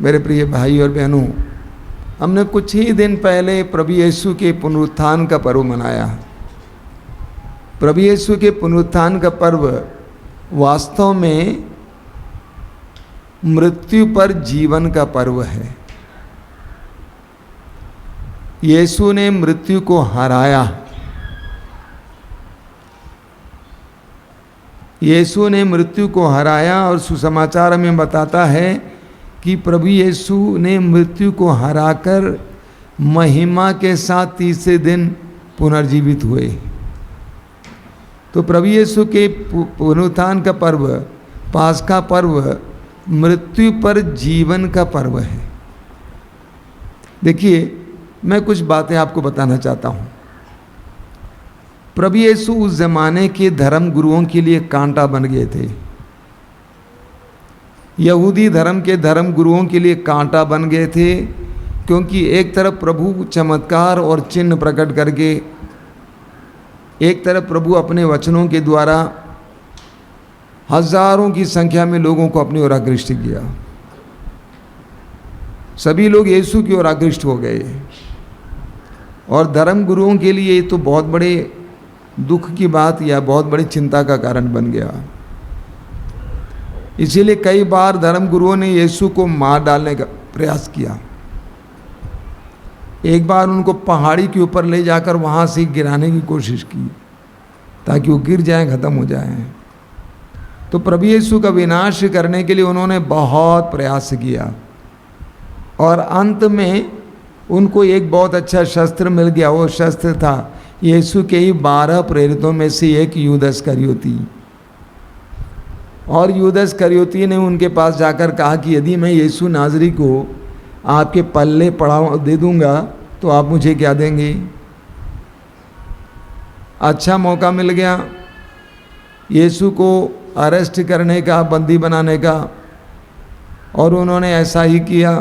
मेरे प्रिय भाई और बहनों, हमने कुछ ही दिन पहले प्रभु यीशु के पुनरुत्थान का पर्व मनाया। प्रभु यीशु के पुनरुत्थान का पर्व वास्तव में मृत्यु पर जीवन का पर्व है। यीशु ने मृत्यु को हराया। यीशु ने मृत्यु को हराया और सुसमाचार हमें बताता है कि प्रभु यीशु ने मृत्यु को हराकर महिमा के साथ तीसरे दिन पुनर्जीवित हुए। तो प्रभु यीशु के पुनरुत्थान का पर्व, पास्का पर्व, मृत्यु पर जीवन का पर्व है। देखिए, मैं कुछ बातें आपको बताना चाहता हूँ। प्रभु यीशु उस जमाने के धर्म गुरुओं के लिए कांटा बन गए थे। यहूदी धर्म के धर्म गुरुओं के लिए कांटा बन गए थे, क्योंकि एक तरफ प्रभु चमत्कार और चिन्ह प्रकट करके, एक तरफ प्रभु अपने वचनों के द्वारा हजारों की संख्या में लोगों को अपनी ओर आकृष्ट किया। सभी लोग यीशु की ओर आकृष्ट हो गए और धर्म गुरुओं के लिए ये तो बहुत बड़े दुख की बात या बहुत बड़ी चिंता का कारण बन गया। इसीलिए कई बार धर्म गुरुओं ने यीशु को मार डालने का प्रयास किया। एक बार उनको पहाड़ी के ऊपर ले जाकर वहाँ से गिराने की कोशिश की ताकि वो गिर जाएं, ख़त्म हो जाएं। तो प्रभु यीशु का विनाश करने के लिए उन्होंने बहुत प्रयास किया और अंत में उनको एक बहुत अच्छा शस्त्र मिल गया। वो शस्त्र था यीशु के ही 12 प्रेरितों में से एक यूदस इस्करियोती। और यूदस इस्करियोती ने उनके पास जाकर कहा कि यदि मैं यीशु नाज़री को आपके पल्ले पड़ा दे दूंगा तो आप मुझे क्या देंगे? अच्छा मौका मिल गया यीशु को अरेस्ट करने का, बंदी बनाने का, और उन्होंने ऐसा ही किया।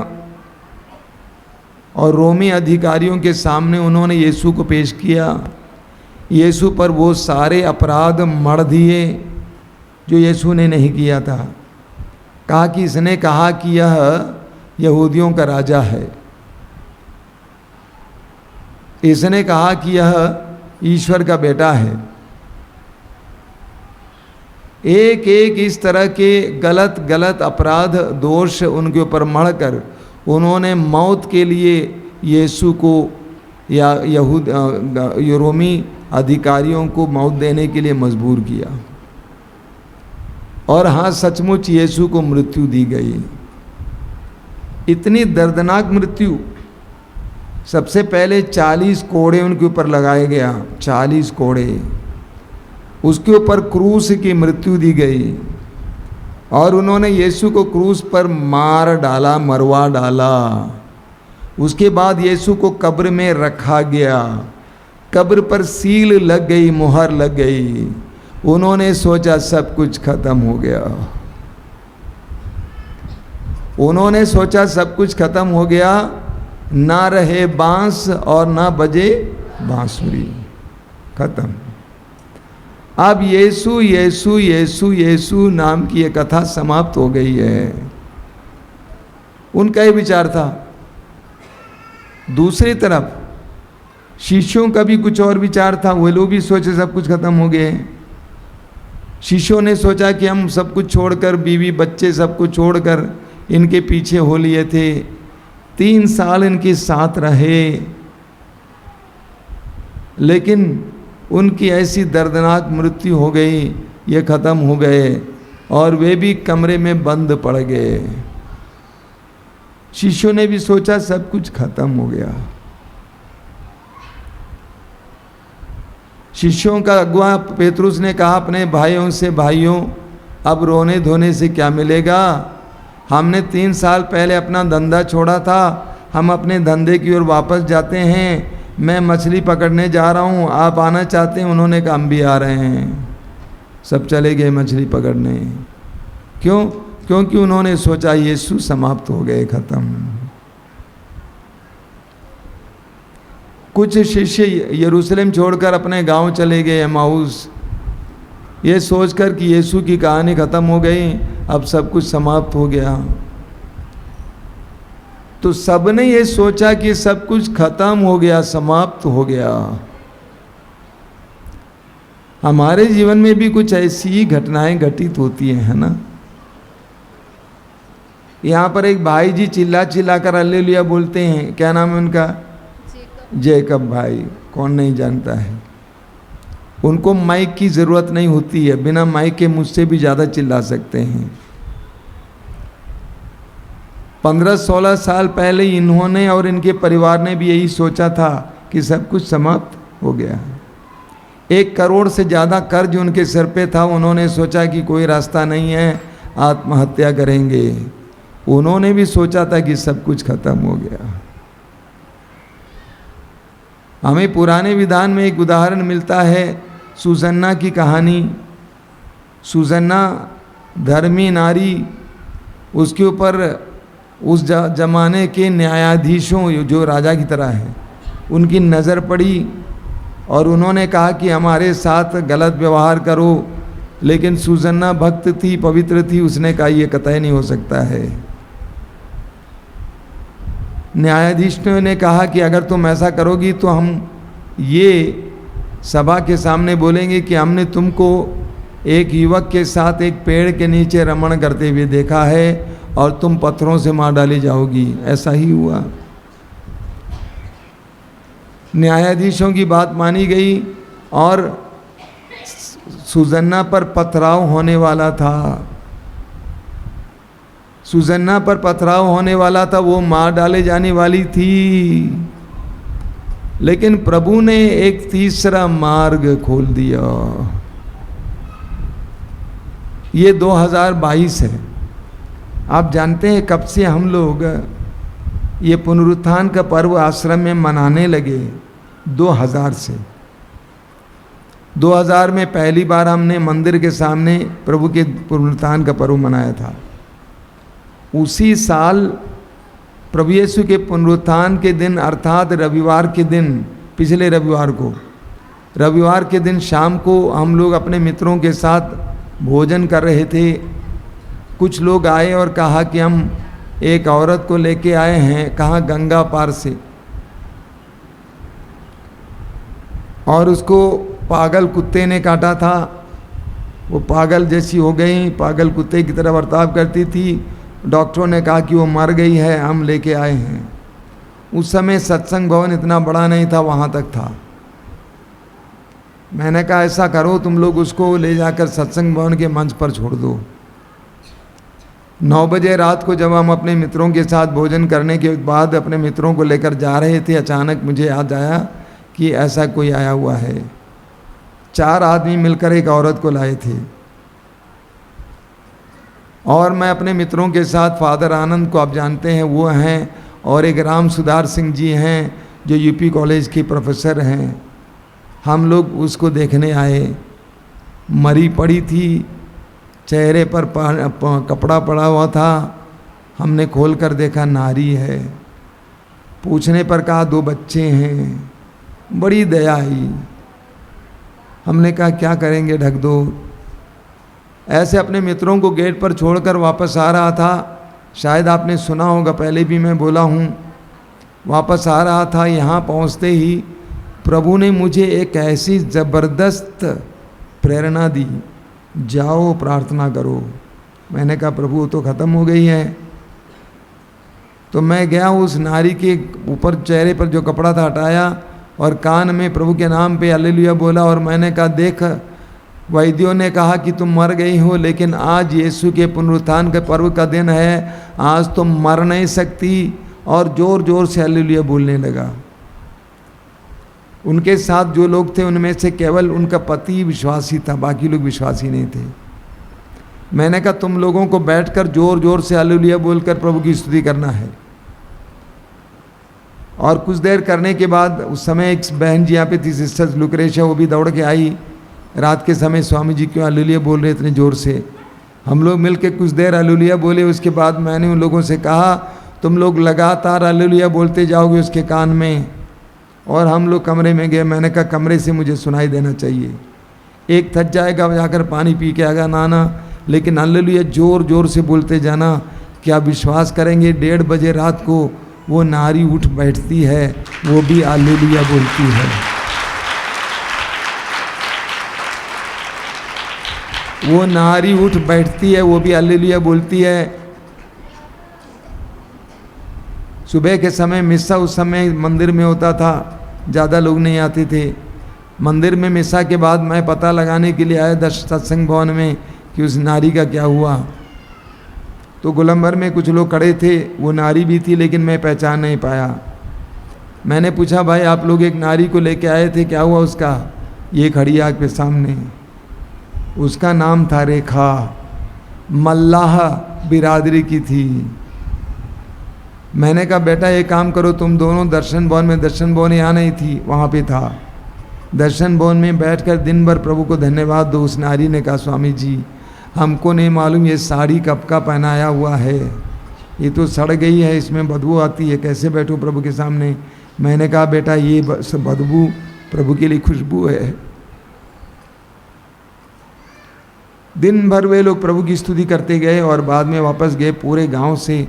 और रोमी अधिकारियों के सामने उन्होंने यीशु को पेश किया। यीशु पर वो सारे अपराध मढ़ दिए जो यीशु ने नहीं किया था। कहा कि इसने कहा कि यह यहूदियों का राजा है, इसने कहा कि यह ईश्वर का बेटा है। एक एक इस तरह के गलत गलत अपराध दोष उनके ऊपर मढ़कर उन्होंने मौत के लिए यीशु को या रोमी अधिकारियों को मौत देने के लिए मजबूर किया। और हाँ, सचमुच यीशु को मृत्यु दी गई। इतनी दर्दनाक मृत्यु। सबसे पहले 40 कोड़े उनके ऊपर लगाए गया, 40 कोड़े। उसके ऊपर क्रूस की मृत्यु दी गई और उन्होंने यीशु को क्रूस पर मार डाला, मरवा डाला। उसके बाद यीशु को कब्र में रखा गया। कब्र पर सील लग गई, मुहर लग गई। उन्होंने सोचा सब कुछ खत्म हो गया। उन्होंने सोचा सब कुछ खत्म हो गया। ना रहे बांस और ना बजे बांसुरी, खत्म। अब यीशु यीशु यीशु यीशु नाम की एक कथा समाप्त हो गई है। उनका ही विचार था। दूसरी तरफ शिष्यों का भी कुछ और विचार था। वे लोग भी सोचे सब कुछ खत्म हो गए। शिष्यों ने सोचा कि हम सब कुछ छोड़कर, बीवी बच्चे सब कुछ छोड़कर इनके पीछे हो लिए थे। 3 साल इनके साथ रहे, लेकिन उनकी ऐसी दर्दनाक मृत्यु हो गई, ये ख़त्म हो गए और वे भी कमरे में बंद पड़ गए। शिष्यों ने भी सोचा सब कुछ खत्म हो गया। शिष्यों का अगुआ पेतरुस ने कहा अपने भाइयों से, भाइयों अब रोने धोने से क्या मिलेगा? हमने 3 साल पहले अपना धंधा छोड़ा था, हम अपने धंधे की ओर वापस जाते हैं। मैं मछली पकड़ने जा रहा हूँ, आप आना चाहते हैं? उन्होंने कहा हम भी आ रहे हैं। सब चले गए मछली पकड़ने। क्यों? क्योंकि उन्होंने सोचा यीशु समाप्त हो गए, खत्म। कुछ शिष्य यरूशलेम छोड़कर अपने गांव चले गए, एमाउस, ये सोचकर कि यीशु की कहानी खत्म हो गई, अब सब कुछ समाप्त हो गया। तो सबने ये सोचा कि सब कुछ खत्म हो गया, समाप्त हो गया। हमारे जीवन में भी कुछ ऐसी ही घटनाएं घटित होती हैं, है ना। यहाँ पर एक भाई जी चिल्ला चिल्ला कर हालेलुया बोलते हैं, क्या नाम है उनका? जैकब भाई। कौन नहीं जानता है। उनको माइक की ज़रूरत नहीं होती है, बिना माइक के मुझसे भी ज़्यादा चिल्ला सकते हैं। 15-16 साल पहले इन्होंने और इनके परिवार ने भी यही सोचा था कि सब कुछ समाप्त हो गया। 1 करोड़ से ज़्यादा कर्ज उनके सिर पे था। उन्होंने सोचा कि कोई रास्ता नहीं है, आत्महत्या करेंगे। उन्होंने भी सोचा था कि सब कुछ खत्म हो गया। हमें पुराने विधान में एक उदाहरण मिलता है, सुसन्ना की कहानी। सुसन्ना धर्मी नारी, उसके ऊपर उस जमाने के न्यायाधीशों जो राजा की तरह हैं, उनकी नज़र पड़ी और उन्होंने कहा कि हमारे साथ गलत व्यवहार करो। लेकिन सुसन्ना भक्त थी, पवित्र थी, उसने कहा ये कतई नहीं हो सकता है। न्यायाधीशों ने कहा कि अगर तुम ऐसा करोगी तो हम ये सभा के सामने बोलेंगे कि हमने तुमको एक युवक के साथ एक पेड़ के नीचे रमण करते हुए देखा है और तुम पत्थरों से मार डाली जाओगी। ऐसा ही हुआ। न्यायाधीशों की बात मानी गई और सुसन्ना पर पथराव होने वाला था। सुसन्ना पर पथराव होने वाला था, वो मार डाले जाने वाली थी। लेकिन प्रभु ने एक तीसरा मार्ग खोल दिया। ये 2022 है। आप जानते हैं कब से हम लोग ये पुनरुत्थान का पर्व आश्रम में मनाने लगे? 2000 से। 2000 में पहली बार हमने मंदिर के सामने प्रभु के पुनरुत्थान का पर्व मनाया था। उसी साल प्रभु यीशु के पुनरुत्थान के दिन अर्थात रविवार के दिन, पिछले रविवार के दिन शाम को हम लोग अपने मित्रों के साथ भोजन कर रहे थे। कुछ लोग आए और कहा कि हम एक औरत को लेके आए हैं, कहाँ, गंगा पार से, और उसको पागल कुत्ते ने काटा था। वो पागल जैसी हो गई, पागल कुत्ते की तरह बर्ताव करती थी। डॉक्टरों ने कहा कि वो मर गई है, हम लेके आए हैं। उस समय सत्संग भवन इतना बड़ा नहीं था, वहाँ तक था। मैंने कहा ऐसा करो, तुम लोग उसको ले जाकर सत्संग भवन के मंच पर छोड़ दो। 9 बजे रात को जब हम अपने मित्रों के साथ भोजन करने के बाद अपने मित्रों को लेकर जा रहे थे, अचानक मुझे याद आया कि ऐसा कोई आया हुआ है। 4 आदमी मिलकर एक औरत को लाए थे और मैं अपने मित्रों के साथ फादर आनंद को आप जानते हैं, वो हैं, और एक राम सुधार सिंह जी हैं जो यूपी कॉलेज के प्रोफेसर हैं। हम लोग उसको देखने आए। मरी पड़ी थी, चेहरे पर कपड़ा पड़ा हुआ था। हमने खोल कर देखा, नारी है। पूछने पर कहा 2 बच्चे हैं। बड़ी दया आई। हमने कहा क्या करेंगे, ढक दो। ऐसे अपने मित्रों को गेट पर छोड़कर वापस आ रहा था। शायद आपने सुना होगा, पहले भी मैं बोला हूँ। वापस आ रहा था, यहाँ पहुँचते ही प्रभु ने मुझे एक ऐसी ज़बरदस्त प्रेरणा दी, जाओ प्रार्थना करो। मैंने कहा प्रभु तो ख़त्म हो गई है। तो मैं गया, उस नारी के ऊपर चेहरे पर जो कपड़ा था हटाया और कान में प्रभु के नाम पे हालेलुया बोला। और मैंने कहा देख, वैद्यों ने कहा कि तुम मर गई हो, लेकिन आज यीशु के पुनरुत्थान के पर्व का दिन है, आज तुम मर नहीं सकती। और ज़ोर ज़ोर से हालेलुया बोलने लगा। उनके साथ जो लोग थे उनमें से केवल उनका पति विश्वासी था, बाकी लोग विश्वासी नहीं थे। मैंने कहा तुम लोगों को बैठकर ज़ोर ज़ोर से हालेलुया बोलकर प्रभु की स्तुति करना है। और कुछ देर करने के बाद उस समय एक बहन जी यहाँ पे थी, सिस्टर लुक्रेशिया, वो भी दौड़ के आई। रात के समय स्वामी जी क्यों हालेलुया बोल रहे इतने ज़ोर से। हम लोग मिल के कुछ देर हालेलुया बोले। उसके बाद मैंने उन लोगों से कहा तुम लोग लगातार हालेलुया बोलते जाओगे उसके कान में। और हम लोग कमरे में गए। मैंने कहा कमरे से मुझे सुनाई देना चाहिए। एक थक जाएगा, जाकर पानी पी के आएगा नाना, लेकिन हालेलुया ज़ोर ज़ोर से बोलते जाना। क्या विश्वास करेंगे, 1:30 बजे रात को वो नारी उठ बैठती है, वो भी हालेलुया बोलती है। वो नारी उठ बैठती है, वो भी हालेलुया बोलती है। सुबह के समय मिस्सा उस समय मंदिर में होता था, ज़्यादा लोग नहीं आते थे। मंदिर में मिस्सा के बाद मैं पता लगाने के लिए आया सत्संग भवन में कि उस नारी का क्या हुआ। तो गोलंबर में कुछ लोग खड़े थे, वो नारी भी थी लेकिन मैं पहचान नहीं पाया। मैंने पूछा, भाई आप लोग एक नारी को लेके आए थे, क्या हुआ उसका? ये खड़ी आग के सामने, उसका नाम था रेखा, मल्लाह बिरादरी की थी। मैंने कहा बेटा एक काम करो, तुम दोनों दर्शन भवन में, दर्शन भवन यहाँ नहीं थी, वहाँ पे था, दर्शन भवन में बैठकर दिन भर प्रभु को धन्यवाद दो। उस नारी ने कहा, स्वामी जी हमको नहीं मालूम ये साड़ी कब का पहनाया हुआ है, ये तो सड़ गई है, इसमें बदबू आती है, कैसे बैठूं प्रभु के सामने। मैंने कहा बेटा ये बदबू प्रभु के लिए खुशबू है। दिन भर वे लोग प्रभु की स्तुति करते गए और बाद में वापस गए। पूरे गांव से,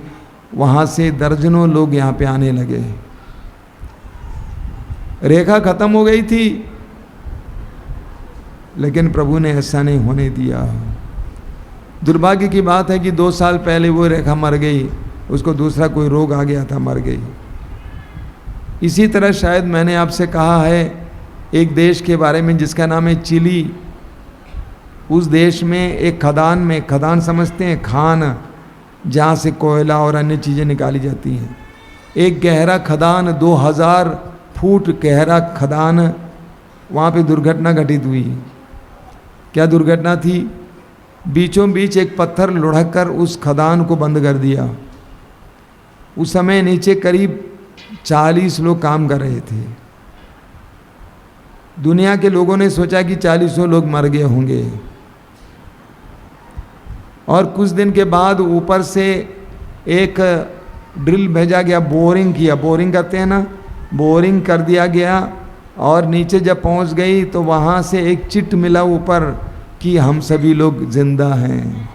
वहाँ से दर्जनों लोग यहाँ पे आने लगे। रेखा खत्म हो गई थी, लेकिन प्रभु ने ऐसा नहीं होने दिया। दुर्भाग्य की बात है कि 2 साल पहले वो रेखा मर गई, उसको दूसरा कोई रोग आ गया था, मर गई। इसी तरह शायद मैंने आपसे कहा है एक देश के बारे में जिसका नाम है चिली। उस देश में एक खदान में, खदान समझते हैं, खान, जहाँ से कोयला और अन्य चीज़ें निकाली जाती हैं, एक गहरा खदान, 2000 फुट गहरा खदान, वहाँ पे दुर्घटना घटित हुई। क्या दुर्घटना थी? बीचों बीच एक पत्थर लुढ़क कर उस खदान को बंद कर दिया। उस समय नीचे करीब 40 लोग काम कर रहे थे। दुनिया के लोगों ने सोचा कि 40 लोग मर गए होंगे, और कुछ दिन के बाद ऊपर से एक ड्रिल भेजा गया, बोरिंग किया, बोरिंग करते हैं ना, बोरिंग कर दिया गया, और नीचे जब पहुंच गई तो वहाँ से एक चिट मिला ऊपर कि हम सभी लोग जिंदा हैं।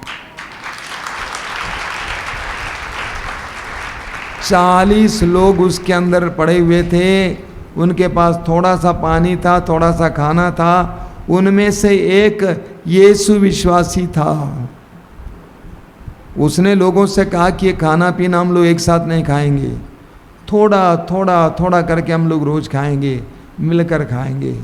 40 लोग उसके अंदर पड़े हुए थे, उनके पास थोड़ा सा पानी था, थोड़ा सा खाना था। उनमें से एक यीशु विश्वासी था। उसने लोगों से कहा कि ये खाना पीना हम लोग एक साथ नहीं खाएंगे, थोड़ा थोड़ा थोड़ा करके हम लोग रोज़ खाएंगे, मिलकर खाएंगे।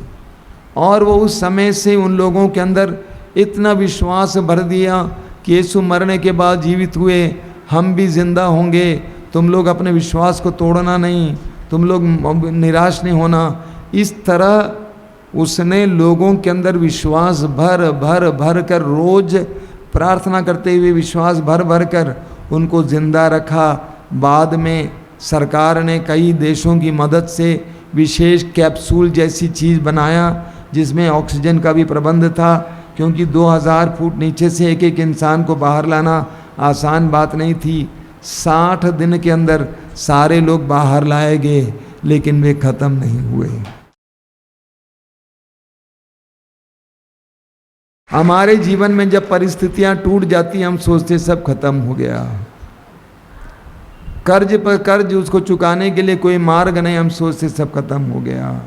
और वो उस समय से उन लोगों के अंदर इतना विश्वास भर दिया कि यीशु मरने के बाद जीवित हुए, हम भी जिंदा होंगे, तुम लोग अपने विश्वास को तोड़ना नहीं, तुम लोग निराश नहीं होना। इस तरह उसने लोगों के अंदर विश्वास भर भर भर कर, रोज प्रार्थना करते हुए विश्वास भर भर कर उनको जिंदा रखा। बाद में सरकार ने कई देशों की मदद से विशेष कैप्सूल जैसी चीज़ बनाया जिसमें ऑक्सीजन का भी प्रबंध था, क्योंकि 2000 फुट नीचे से एक एक इंसान को बाहर लाना आसान बात नहीं थी। 60 दिन के अंदर सारे लोग बाहर लाए गए, लेकिन वे खत्म नहीं हुए। हमारे जीवन में जब परिस्थितियां टूट जाती हैं, हम सोचते सब खत्म हो गया, कर्ज पर कर्ज, उसको चुकाने के लिए कोई मार्ग नहीं, हम सोचते सब खत्म हो गया।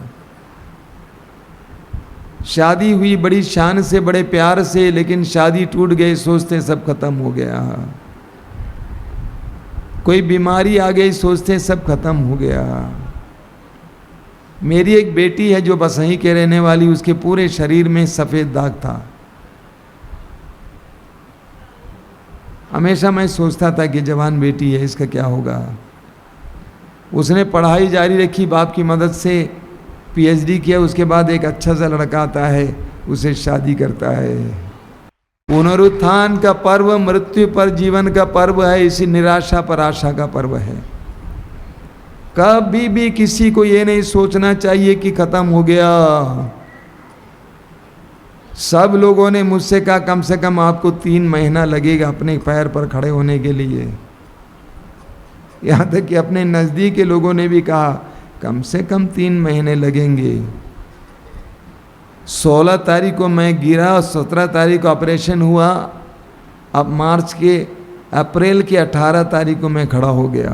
शादी हुई बड़ी शान से, बड़े प्यार से, लेकिन शादी टूट गई, सोचते सब खत्म हो गया। कोई बीमारी आ गई, सोचते सब खत्म हो गया। मेरी एक बेटी है जो बसही के रहने वाली, उसके पूरे शरीर में सफ़ेद दाग था। हमेशा मैं सोचता था कि जवान बेटी है, इसका क्या होगा। उसने पढ़ाई जारी रखी बाप की मदद से, पीएचडी किया, उसके बाद एक अच्छा सा लड़का आता है, उसे शादी करता है। पुनरुत्थान का पर्व मृत्यु पर जीवन का पर्व है, इसी निराशा पर आशा का पर्व है। कभी भी किसी को ये नहीं सोचना चाहिए कि खत्म हो गया। सब लोगों ने मुझसे कहा कम से कम आपको 3 महीना लगेगा अपने पैर पर खड़े होने के लिए। यहाँ तक कि अपने नज़दीक के लोगों ने भी कहा कम से कम 3 महीने लगेंगे। 16 तारीख को मैं गिरा, 17 तारीख को ऑपरेशन हुआ, अब अप्रैल के 18 तारीख को मैं खड़ा हो गया।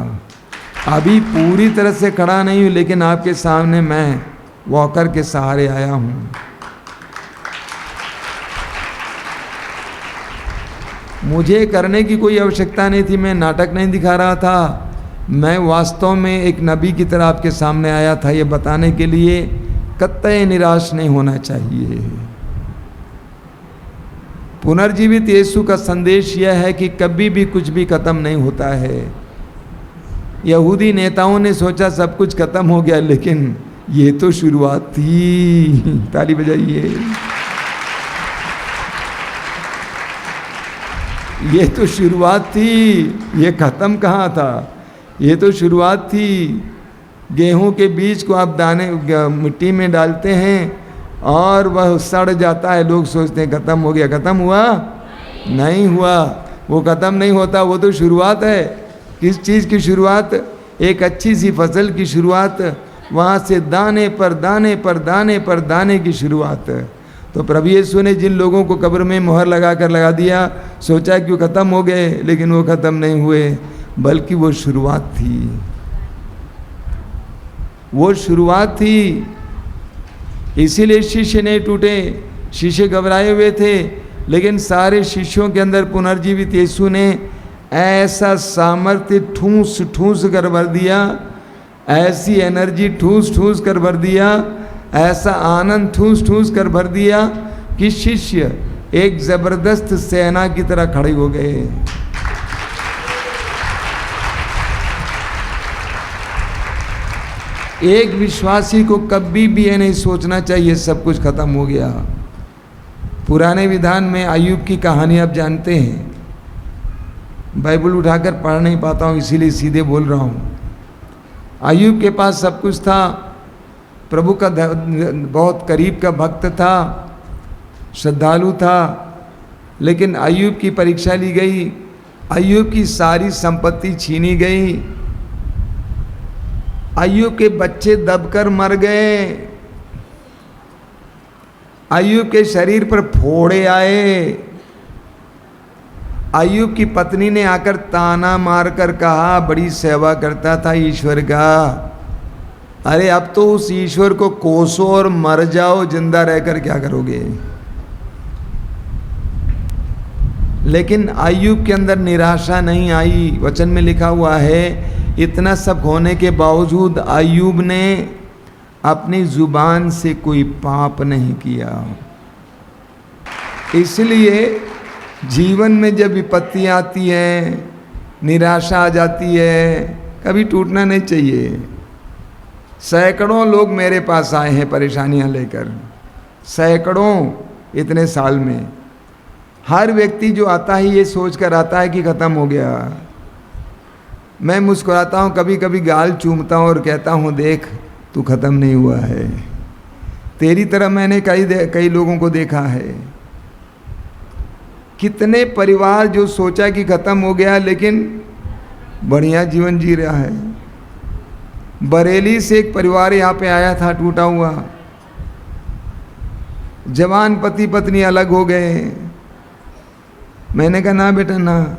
अभी पूरी तरह से खड़ा नहीं हूँ, लेकिन आपके सामने मैं वॉकर के सहारे आया हूँ। मुझे करने की कोई आवश्यकता नहीं थी, मैं नाटक नहीं दिखा रहा था। मैं वास्तव में एक नबी की तरह आपके सामने आया था, ये बताने के लिए कतई निराश नहीं होना चाहिए। पुनर्जीवित यीशु का संदेश यह है कि कभी भी कुछ भी खत्म नहीं होता है। यहूदी नेताओं ने सोचा सब कुछ खत्म हो गया, लेकिन ये तो शुरुआत थी। ताली बजाइए। ये तो शुरुआत थी, ये खत्म कहाँ था? ये तो शुरुआत थी। गेहूं के बीज को आप दाने मिट्टी में डालते हैं और वह सड़ जाता है, लोग सोचते हैं खत्म हो गया। खत्म हुआ? नहीं हुआ। वो खत्म नहीं होता, वो तो शुरुआत है। किस चीज़ की शुरुआत? एक अच्छी सी फसल की शुरुआत, वहाँ से दाने पर दाने पर दाने पर दाने की शुरुआत। तो प्रभु यीशु ने जिन लोगों को कब्र में मोहर लगा कर लगा दिया, सोचा कि वो ख़त्म हो गए, लेकिन वो ख़त्म नहीं हुए, बल्कि वो शुरुआत थी। वो शुरुआत थी। इसीलिए शिष्य नहीं टूटे। शिष्य घबराए हुए थे, लेकिन सारे शिष्यों के अंदर पुनर्जीवित यीशु ने ऐसा सामर्थ्य ठूस ठूस कर भर दिया, ऐसी एनर्जी ठूस ठूस कर भर दिया, ऐसा आनंद ठूस ठूस कर भर दिया कि शिष्य एक जबरदस्त सेना की तरह खड़े हो गए। एक विश्वासी को कभी भी ये नहीं सोचना चाहिए सब कुछ खत्म हो गया। पुराने विधान में अय्यूब की कहानी आप जानते हैं। बाइबल उठाकर पढ़ नहीं पाता हूँ, इसीलिए सीधे बोल रहा हूँ। अय्यूब के पास सब कुछ था, प्रभु का बहुत करीब का भक्त था, श्रद्धालु था, लेकिन अय्यूब की परीक्षा ली गई। अय्यूब की सारी संपत्ति छीनी गई। अय्यूब के बच्चे दबकर मर गए। अय्यूब के शरीर पर फोड़े आए। अय्यूब की पत्नी ने आकर ताना मारकर कहा, बड़ी सेवा करता था ईश्वर का, अरे अब तो उस ईश्वर को कोसो और मर जाओ, जिंदा रहकर क्या करोगे। लेकिन अय्यूब के अंदर निराशा नहीं आई। वचन में लिखा हुआ है, इतना सब होने के बावजूद अय्यूब ने अपनी जुबान से कोई पाप नहीं किया। इसलिए जीवन में जब विपत्ति आती है, निराशा आ जाती है, कभी टूटना नहीं चाहिए। सैकड़ों लोग मेरे पास आए हैं परेशानियां लेकर, सैकड़ों इतने साल में। हर व्यक्ति जो आता है ये सोच कर आता है कि ख़त्म हो गया। मैं मुस्कुराता हूँ, कभी कभी गाल चूमता हूँ और कहता हूँ, देख तू ख़त्म नहीं हुआ है। तेरी तरह मैंने कई लोगों को देखा है। कितने परिवार जो सोचा कि ख़त्म हो गया, लेकिन बढ़िया जीवन जी रहा है। बरेली से एक परिवार यहाँ पे आया था, टूटा हुआ। जवान पति पत्नी अलग हो गए। मैंने कहा ना बेटा ना,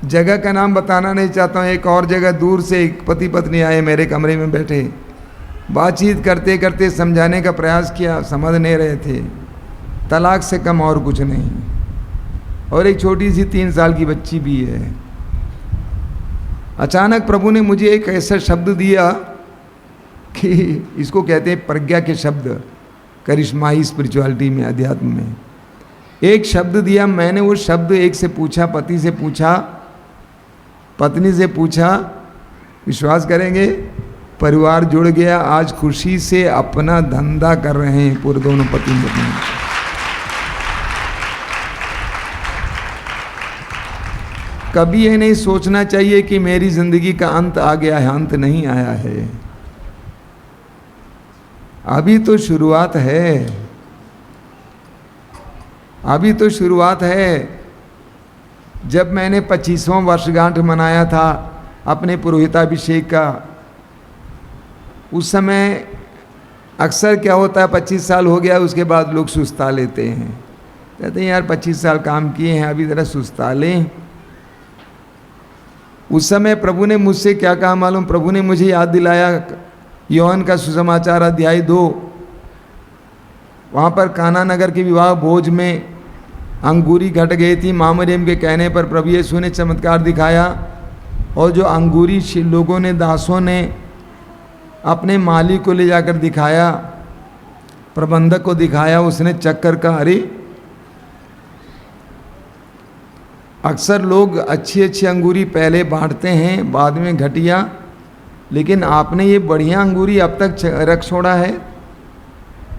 जगह का नाम बताना नहीं चाहता हूँ। एक और जगह दूर से एक पति पत्नी आए, मेरे कमरे में बैठे, बातचीत करते करते समझाने का प्रयास किया, समझ नहीं रहे थे। तलाक से कम और कुछ नहीं। और एक छोटी सी 3 साल की बच्ची भी है। अचानक प्रभु ने मुझे एक ऐसा शब्द दिया कि इसको कहते हैं प्रज्ञा के शब्द, करिश्माई स्पिरिचुअलिटी में, अध्यात्म में। एक शब्द दिया, मैंने वो शब्द एक से पूछा, पति से पूछा, पत्नी से पूछा, विश्वास करेंगे परिवार जुड़ गया। आज खुशी से अपना धंधा कर रहे हैं पूरे दोनों पति पत्नी। कभी ये नहीं सोचना चाहिए कि मेरी जिंदगी का अंत आ गया है। अंत नहीं आया है, अभी तो शुरुआत है। अभी तो शुरुआत है। जब मैंने 25वां वर्षगांठ मनाया था अपने पुरोहिताभिषेक का, उस समय अक्सर क्या होता है, 25 साल हो गया उसके बाद लोग सुस्ता लेते हैं, कहते हैं यार 25 साल काम किए हैं, अभी ज़रा सुस्ता लें। उस समय प्रभु ने मुझसे क्या कहा मालूम? प्रभु ने मुझे याद दिलाया यूहन्ना का सुसमाचार अध्याय 2, वहाँ पर काना नगर के विवाह भोज में अंगूरी घट गई थी। माँ मरियम के कहने पर प्रभु यीशु ने चमत्कार दिखाया, और जो अंगूरी लोगों ने, दासों ने अपने मालिक को ले जाकर दिखाया, प्रबंधक को दिखाया, उसने चक्कर का, अरे अक्सर लोग अच्छी अच्छी अंगूरी पहले बांटते हैं, बाद में घटिया, लेकिन आपने ये बढ़िया अंगूरी अब तक रख छोड़ा है।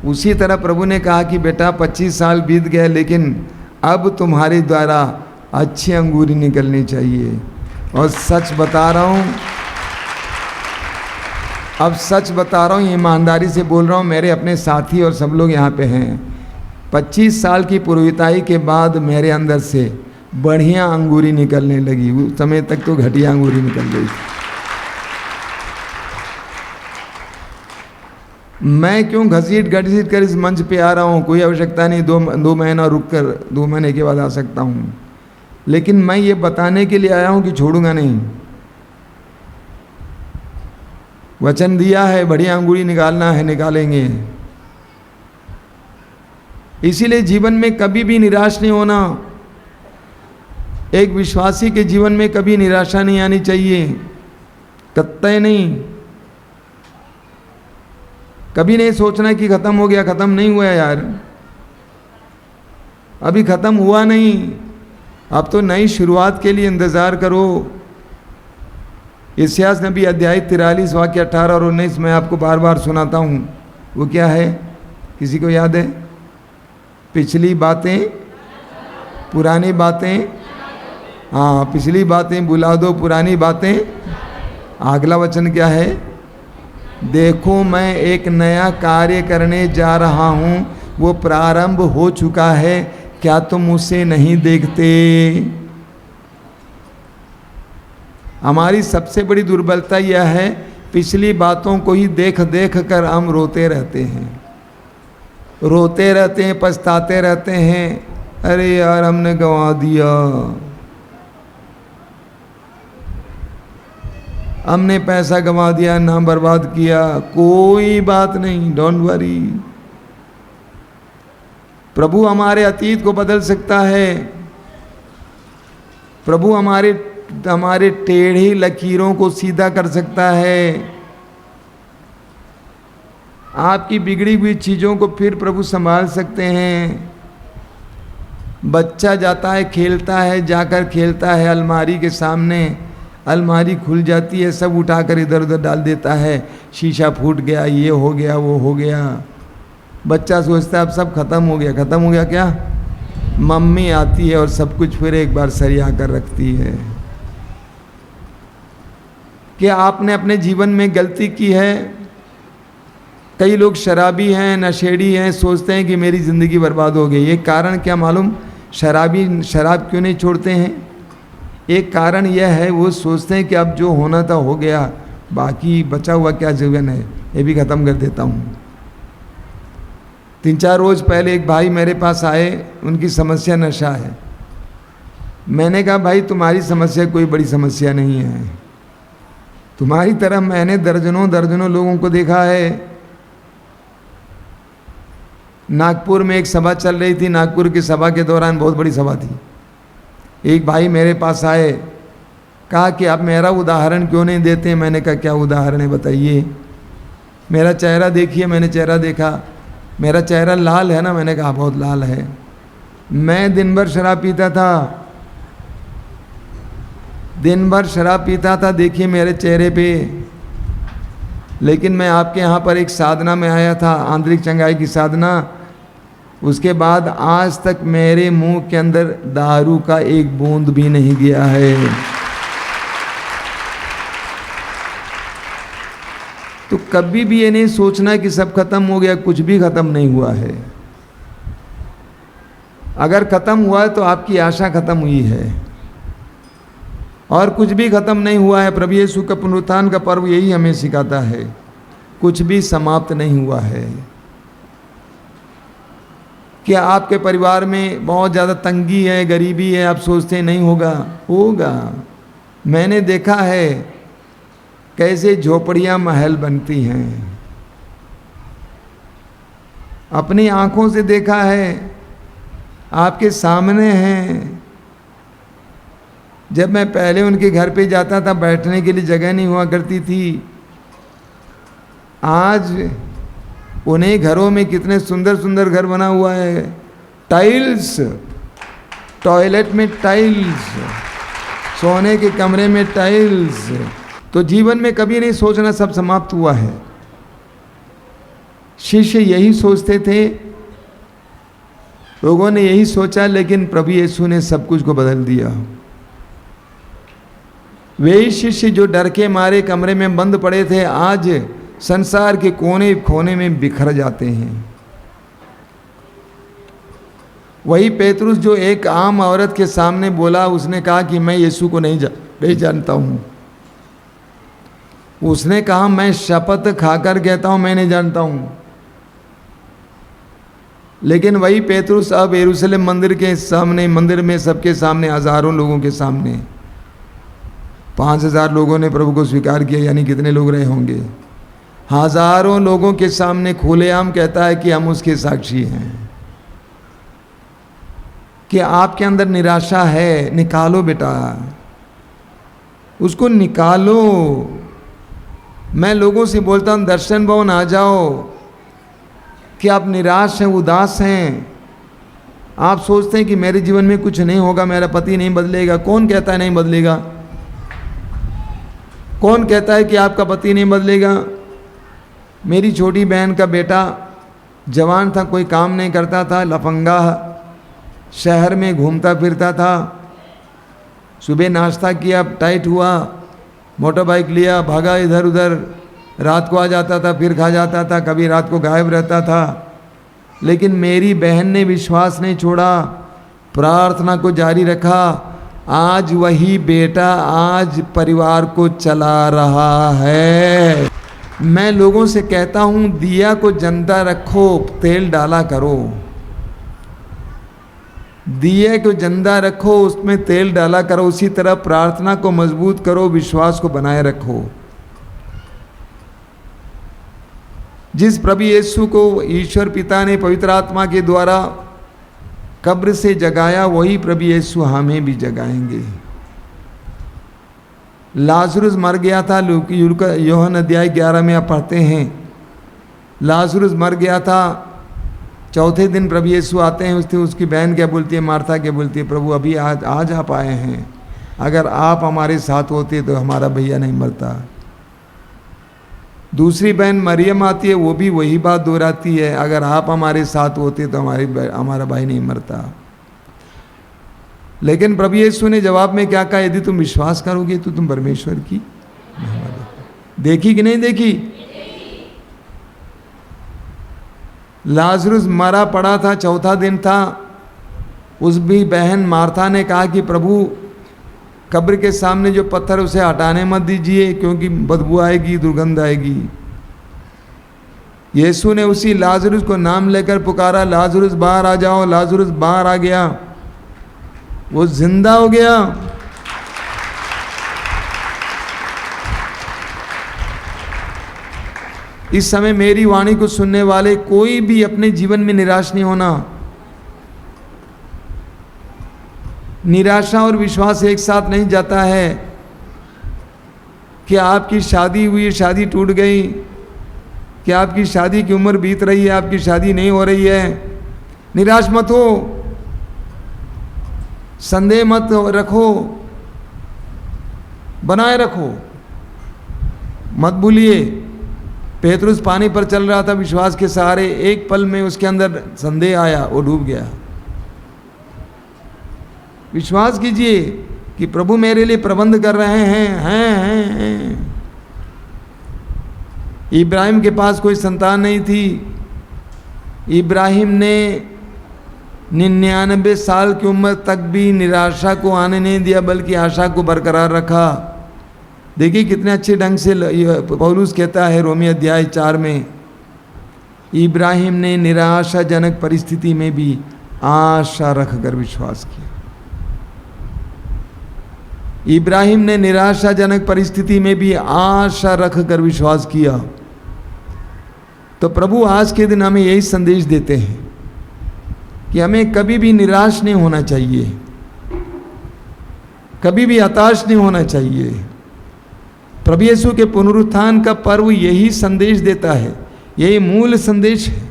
उसी तरह प्रभु ने कहा कि बेटा 25 साल बीत गए, लेकिन अब तुम्हारे द्वारा अच्छी अंगूरी निकलनी चाहिए। और सच बता रहा हूँ, अब सच बता रहा हूँ, ईमानदारी से बोल रहा हूँ, मेरे अपने साथी और सब लोग यहाँ पे हैं, 25 साल की पुरोहिताई के बाद मेरे अंदर से बढ़िया अंगूरी निकलने लगी। उस समय तक तो घटिया अंगूरी निकल गई। मैं क्यों घसीट घसीट कर इस मंच पे आ रहा हूँ? कोई आवश्यकता नहीं, दो महीना रुक कर 2 महीने के बाद आ सकता हूँ, लेकिन मैं ये बताने के लिए आया हूँ कि छोड़ूंगा नहीं। वचन दिया है, बढ़िया अंगूरी निकालना है, निकालेंगे। इसीलिए जीवन में कभी भी निराश नहीं होना। एक विश्वासी के जीवन में कभी निराशा नहीं आनी चाहिए, कतई नहीं। कभी नहीं सोचना कि खत्म हो गया, खत्म नहीं हुआ यार, अभी खत्म हुआ नहीं, अब तो नई शुरुआत के लिए इंतजार करो। इस्यास नबी अध्याय 43 वाक्य 18 और 19 मैं आपको बार बार सुनाता हूँ। वो क्या है, किसी को याद है? पिछली बातें, पुरानी बातें, हाँ पिछली बातें भुला दो, पुरानी बातें। अगला वचन क्या है? देखो मैं एक नया कार्य करने जा रहा हूँ, वो प्रारंभ हो चुका है, क्या तुम उसे नहीं देखते? हमारी सबसे बड़ी दुर्बलता यह है, पिछली बातों को ही देख देख कर हम रोते रहते हैं, रोते रहते हैं, पछताते रहते हैं, अरे यार हमने गंवा दिया, हमने पैसा गंवा दिया, नाम बर्बाद किया। कोई बात नहीं, डोंट वरी। प्रभु हमारे अतीत को बदल सकता है। प्रभु हमारे टेढ़ी लकीरों को सीधा कर सकता है। आपकी बिगड़ी हुई चीज़ों को फिर प्रभु संभाल सकते हैं। बच्चा जाता है, खेलता है, जाकर खेलता है अलमारी के सामने, अलमारी खुल जाती है, सब उठाकर इधर उधर डाल देता है, शीशा फूट गया, ये हो गया, वो हो गया। बच्चा सोचता है अब सब खत्म हो गया। खत्म हो गया क्या? मम्मी आती है और सब कुछ फिर एक बार सरिया कर रखती है। क्या आपने अपने जीवन में गलती की है? कई लोग शराबी हैं, नशेड़ी हैं, सोचते हैं कि मेरी ज़िंदगी बर्बाद हो गई। ये कारण क्या मालूम? शराबी शराब क्यों नहीं छोड़ते हैं? एक कारण यह है, वो सोचते हैं कि अब जो होना था हो गया, बाकी बचा हुआ क्या जीवन है, ये भी ख़त्म कर देता हूँ। 3-4 रोज़ पहले एक भाई मेरे पास आए, उनकी समस्या नशा है। मैंने कहा भाई तुम्हारी समस्या कोई बड़ी समस्या नहीं है, तुम्हारी तरह मैंने दर्जनों दर्जनों लोगों को देखा है। नागपुर में एक सभा चल रही थी, नागपुर की सभा के दौरान बहुत बड़ी सभा थी। एक भाई मेरे पास आए, कहा कि आप मेरा उदाहरण क्यों नहीं देते? मैंने कहा क्या उदाहरण है बताइए। मेरा चेहरा देखिए। मैंने चेहरा देखा, मेरा चेहरा लाल है ना? मैंने कहा बहुत लाल है। मैं दिन भर शराब पीता था, दिन भर शराब पीता था, देखिए मेरे चेहरे पे। लेकिन मैं आपके यहाँ पर एक साधना में आया था, आंतरिक चंगाई की साधना, उसके बाद आज तक मेरे मुंह के अंदर दारू का एक बूंद भी नहीं गया है। तो कभी भी ये नहीं सोचना कि सब खत्म हो गया, कुछ भी खत्म नहीं हुआ है। अगर खत्म हुआ है तो आपकी आशा खत्म हुई है, और कुछ भी खत्म नहीं हुआ है। प्रभु यीशु का पुनरुत्थान का पर्व यही हमें सिखाता है, कुछ भी समाप्त नहीं हुआ है। क्या आपके परिवार में बहुत ज़्यादा तंगी है, गरीबी है, आप सोचते हैं नहीं होगा? होगा। मैंने देखा है कैसे झोपड़ियां महल बनती हैं, अपनी आंखों से देखा है, आपके सामने हैं। जब मैं पहले उनके घर पे जाता था, बैठने के लिए जगह नहीं हुआ करती थी। आज उन्हें घरों में कितने सुंदर सुंदर घर बना हुआ है, टाइल्स, टॉयलेट में टाइल्स, सोने के कमरे में टाइल्स। तो जीवन में कभी नहीं सोचना सब समाप्त हुआ है। शिष्य यही सोचते थे, लोगों ने यही सोचा, लेकिन प्रभु यीशु ने सब कुछ को बदल दिया। वे शिष्य जो डर के मारे कमरे में बंद पड़े थे, आज संसार के कोने कोने में बिखर जाते हैं। वही पेतरुस जो एक आम औरत के सामने बोला, उसने कहा कि मैं यीशु को नहीं जानता हूं। उसने कहा, मैं शपथ खाकर कहता हूं मैं नहीं जानता हूं। लेकिन वही पेतरुस अब यरूशलेम मंदिर के सामने, मंदिर में सबके सामने, हजारों लोगों के सामने, 5000 लोगों ने प्रभु को स्वीकार किया, यानी कितने लोग रहे होंगे, हजारों लोगों के सामने खुलेआम कहता है कि हम उसके साक्षी हैं। कि आपके अंदर निराशा है, निकालो बेटा, उसको निकालो। मैं लोगों से बोलता हूं, दर्शन भवन आ जाओ। कि आप निराश हैं, उदास हैं, आप सोचते हैं कि मेरे जीवन में कुछ नहीं होगा, मेरा पति नहीं बदलेगा। कौन कहता है नहीं बदलेगा? कौन कहता है कि आपका पति नहीं बदलेगा? मेरी छोटी बहन का बेटा जवान था, कोई काम नहीं करता था, लफंगा, शहर में घूमता फिरता था। सुबह नाश्ता किया, टाइट हुआ, मोटर बाइक लिया, भागा इधर उधर, रात को आ जाता था, फिर खा जाता था, कभी रात को गायब रहता था। लेकिन मेरी बहन ने विश्वास नहीं छोड़ा, प्रार्थना को जारी रखा। आज वही बेटा आज परिवार को चला रहा है। मैं लोगों से कहता हूं, दिया को जिंदा रखो, तेल डाला करो। दिए को जिंदा रखो, उसमें तेल डाला करो। उसी तरह प्रार्थना को मजबूत करो, विश्वास को बनाए रखो। जिस प्रभु यीशु को ईश्वर पिता ने पवित्र आत्मा के द्वारा कब्र से जगाया, वही प्रभु यीशु हमें भी जगाएंगे। लाजरुस मर गया था, यूहन्ना अध्याय 11 में आप पढ़ते हैं। लाजरुस मर गया था, चौथे दिन प्रभु यीशु आते हैं। उसकी बहन क्या बोलती है, मार्था क्या बोलती है, प्रभु अभी आज आप आए हैं, अगर आप हमारे साथ होते तो हमारा भैया नहीं मरता। दूसरी बहन मरियम आती है, वो भी वही बात दोहराती है, अगर आप हमारे साथ होते तो हमारा भाई नहीं मरता। लेकिन प्रभु यीशु ने जवाब में क्या कहा, यदि तुम विश्वास करोगे तो तुम परमेश्वर की देखी कि नहीं देखी। लाजरुस मरा पड़ा था, चौथा दिन था। उस भी बहन मार्था ने कहा कि प्रभु कब्र के सामने जो पत्थर उसे हटाने मत दीजिए, क्योंकि बदबू आएगी, दुर्गंध आएगी। यीशु ने उसी लाजरुस को नाम लेकर पुकारा, लाजरुस बाहर आ जाओ। लाजरुस बाहर आ गया, वो जिंदा हो गया। इस समय मेरी वाणी को सुनने वाले कोई भी अपने जीवन में निराश नहीं होना। निराशा और विश्वास एक साथ नहीं जाता है। कि आपकी शादी हुई, शादी टूट गई, कि आपकी शादी की उम्र बीत रही है, आपकी शादी नहीं हो रही है, निराश मत हो, संदेह मत रखो, बनाए रखो, मत भूलिए। पेतरुस पानी पर चल रहा था विश्वास के सहारे, एक पल में उसके अंदर संदेह आया, वो डूब गया। विश्वास कीजिए कि प्रभु मेरे लिए प्रबंध कर रहे हैं। इब्राहिम के पास कोई संतान नहीं थी। इब्राहिम ने 99 साल की उम्र तक भी निराशा को आने नहीं दिया, बल्कि आशा को बरकरार रखा। देखिए कितने अच्छे ढंग से पौलुस कहता है रोमी अध्याय 4 में, इब्राहिम ने निराशाजनक परिस्थिति में भी आशा रखकर विश्वास किया। इब्राहिम ने निराशाजनक परिस्थिति में भी आशा रखकर विश्वास किया। तो प्रभु आज के दिन हमें यही संदेश देते हैं कि हमें कभी भी निराश नहीं होना चाहिए, कभी भी हताश नहीं होना चाहिए। प्रभु यीशु के पुनरुत्थान का पर्व यही संदेश देता है, यही मूल संदेश है,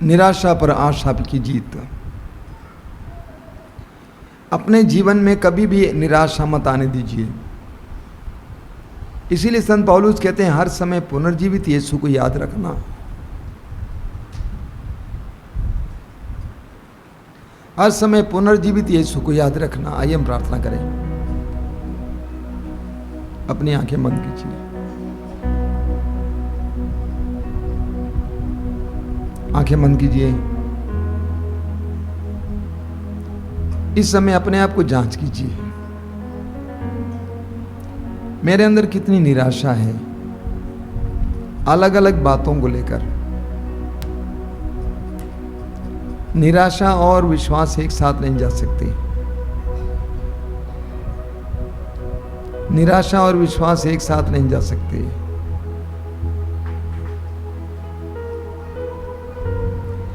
निराशा पर आशा की जीत। अपने जीवन में कभी भी निराशा मत आने दीजिए। इसीलिए संत पौलुस कहते हैं हर समय पुनर्जीवित यीशु को याद रखना। हर समय पुनर्जीवित यीशु को याद रखना। आइए हम प्रार्थना करें। अपनी आंखें बंद कीजिए। आंखें बंद कीजिए। इस समय अपने आप को जांच कीजिए, मेरे अंदर कितनी निराशा है अलग अलग बातों को लेकर। निराशा और विश्वास एक साथ नहीं जा सकते। निराशा और विश्वास एक साथ नहीं जा सकते।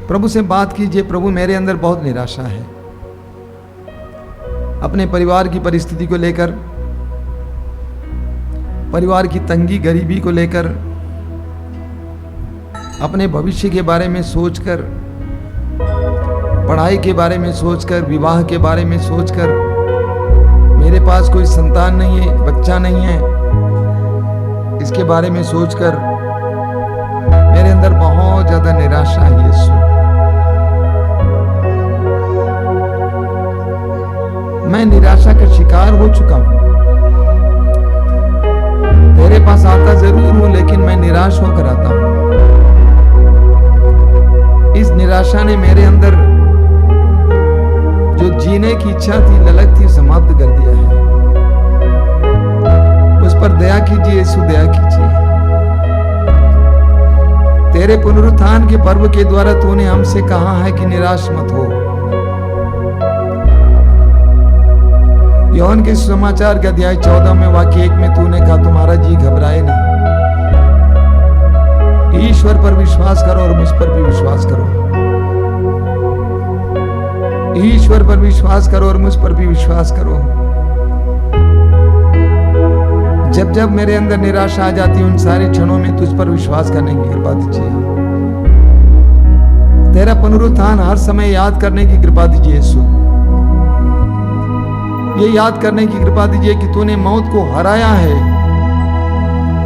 प्रभु से बात कीजिए, प्रभु मेरे अंदर बहुत निराशा है, अपने परिवार की परिस्थिति को लेकर, परिवार की तंगी गरीबी को लेकर, अपने भविष्य के बारे में सोचकर, पढ़ाई के बारे में सोचकर, विवाह के बारे में सोचकर, मेरे पास कोई संतान नहीं है, बच्चा नहीं है, इसके बारे में सोचकर मेरे अंदर बहुत ज्यादा निराशा है। यीशु, मैं निराशा का शिकार हो चुका हूं। तेरे पास आता जरूर हूं, लेकिन मैं निराश होकर आता हूं। इस निराशा ने मेरे अंदर जो जीने की इच्छा थी, ललक थी, समाप्त कर दिया है। उस पर दया कीजिए यीशु, दया कीजिए। तेरे पुनरुत्थान के पर्व के द्वारा तूने हमसे कहा है कि निराश मत हो। यूहन्ना के समाचार के अध्याय 14 में वाक्य 1 में तूने कहा तुम्हारा जी घबराए नहीं, ईश्वर पर विश्वास करो और मुझ पर भी विश्वास करो। ईश्वर पर विश्वास करो और मुझ पर भी विश्वास करो। जब जब मेरे अंदर निराशा आ जाती है, उन सारे क्षणों में तुझ पर विश्वास करने की कृपा दीजिए। तेरा पुनरुत्थान हर समय याद करने की कृपा दीजिए यीशु। ये याद करने की कृपा दीजिए कि तूने मौत को हराया है,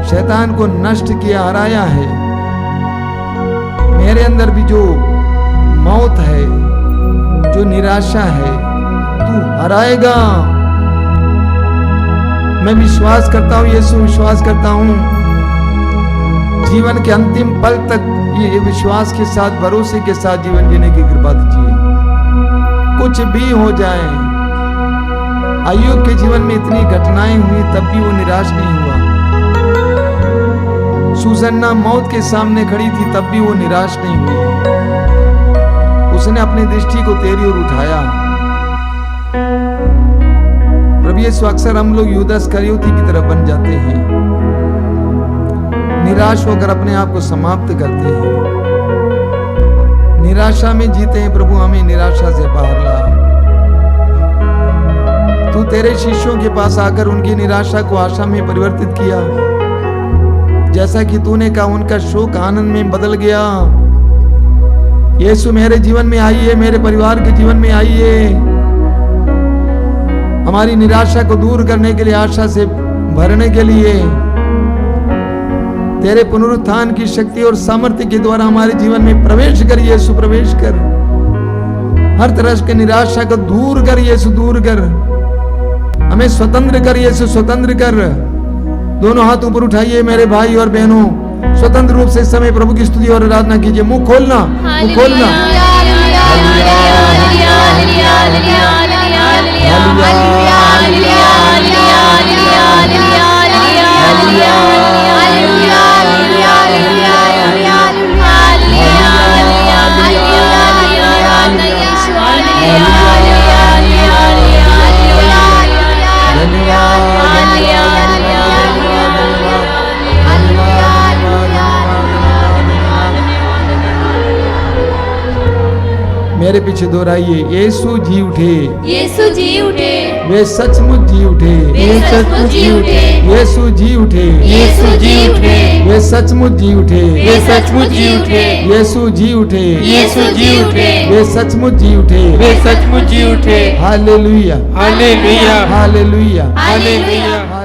शैतान को नष्ट किया, हराया है। मेरे अंदर भी जो मौत है, जो निराशा है, तू हराएगा। मैं विश्वास करता हूं यीशु, विश्वास करता हूं। जीवन के अंतिम पल तक ये विश्वास के साथ, भरोसे के साथ जीवन जीने की कृपा दीजिए। कुछ भी हो जाए, अय्यूब के जीवन में इतनी घटनाएं हुई, तब भी वो निराश नहीं हुआ। सुसन्ना मौत के सामने खड़ी थी, तब भी वो निराश नहीं हुई। उसने अपनी दृष्टि को तेरी ओर उठाया। प्रभु यीशु, अक्सर हम लोग यूदा इस्करियोती की तरफ बन जाते हैं, निराश होकर अपने आप को समाप्त करते हैं, निराशा में जीते हैं। प्रभु हमें निराशा से बाहर ला। तू तेरे शिष्यों के पास आकर उनकी निराशा को आशा में परिवर्तित किया। जैसा कि तूने कहा, उनका शोक आनंद में बदल गया। यीशु मेरे जीवन में आइए, मेरे परिवार के जीवन में आइए। हमारी निराशा को दूर करने के लिए, आशा से भरने के लिए तेरे पुनरुत्थान की शक्ति और सामर्थ्य के द्वारा हमारे जीवन में प्रवेश कर यीशु, प्रवेश कर। हर तरह के निराशा को दूर कर यीशु, दूर कर। हमें स्वतंत्र कर यीशु, स्वतंत्र कर। दोनों हाथ ऊपर उठाइए मेरे भाई और बहनों, स्वतंत्र रूप से इस समय प्रभु की स्तुति और आराधना कीजिए। मुंह खोलना, मुंह खोलना। मेरे पीछे दोहराइए, यीशु जी उठे, यीशु जी उठे, वे सचमुच जी उठे, वे सचमुच जी उठे, यीशु जी उठे, यीशु जी उठे, वे सचमुच जी उठे, वे सचमुच जी उठे, यीशु जी उठे, यीशु जी उठे, वे सचमुच जी उठे, वे सचमुच जी उठे। Hallelujah, hallelujah, hallelujah, hallelujah.